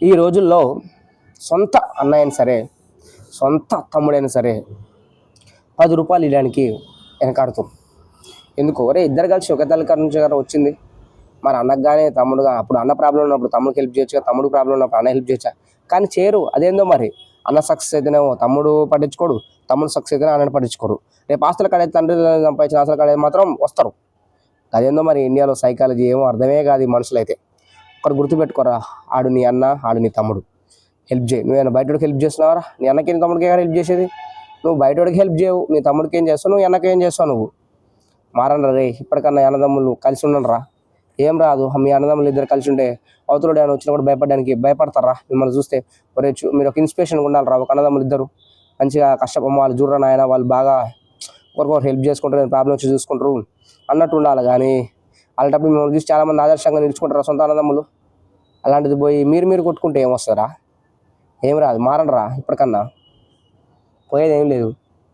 ఈ రోజుల్లో సొంత అన్నయ్యని సరే, సొంత తమ్ముడైనా సరే 10 రూపాయలు ఇవ్వడానికి వెనకాడుతారు. ఎందుకు? ఒరే ఇద్దరు కలిసి ఒక తల్లి కాడ నుంచి కదా వచ్చింది. మరి అన్నకు కానీ తమ్ముడుగా అప్పుడు అన్న ప్రాబ్లం ఉన్నప్పుడు తమ్ముడికి హెల్ప్ చేయొచ్చుగా, తమ్ముడు ప్రాబ్లం ఉన్నప్పుడు అన్న హెల్ప్ చేయొచ్చా? కానీ చేయరు. అదేందో మరి అన్న సక్సెస్ అయితేనేమో తమ్ముడు పట్టించుకోడు, తమ్ముడు సక్సెస్ అయితేనే అన్నని పట్టించుకోరు. రేపు ఆస్తుల కాడ తండ్రి సంపాదించిన ఆస్తుల కాడ మాత్రం వస్తారు. అదేందో మరి ఇండియాలో సైకాలజీ ఏమో అర్థమే కాదు ఈ మనుషులైతే. ఒకటి గుర్తుపెట్టుకోరా, ఆడు నీ అన్న, ఆడు నీ తమ్ముడు. హెల్ప్ చేయి. నువ్వేమైనా బయటోడికి హెల్ప్ చేస్తున్నావరా? నీ అన్నకి నీ తమ్ముడికి హెల్ప్ చేసేది. నువ్వు బయటోడికి హెల్ప్ చేయవు, నీ తమ్ముడికి ఏం చేస్తావు, నువ్వు అన్నకి ఏం చేస్తావు. నువ్వు మారండ్రా రే, ఇప్పటికన్నా అన్నదమ్ములు కలిసి ఉండరా? ఏం రాదు. మీ అన్నదమ్ములు ఇద్దరు కలిసి ఉంటే అవతల ఏమైనా వచ్చినా కూడా భయపడతారా? మిమ్మల్ని చూస్తే ఒరే మీరు ఒక ఇన్స్పిరేషన్ ఉండాలిరా. ఒక అన్నదమ్ములు ఇద్దరు మంచిగా వాళ్ళు చూడరా నాయన, వాళ్ళు బాగా ఒకరికొకరు హెల్ప్ చేసుకుంటారు, ప్రాబ్లం వచ్చి చూసుకుంటారు అన్నట్టు ఉండాలి. కానీ అలాంటప్పుడు మిమ్మల్ని చూసి చాలామంది ఆదర్శంగా నిలుచుకుంటారా సొంత అన్నదమ్ములు. అలాంటిది పోయి మీరు కొట్టుకుంటే ఏమొస్తారా? ఏం రాదు. మారండ్రా ఇప్పటికన్నా, పోయేది ఏం లేదు.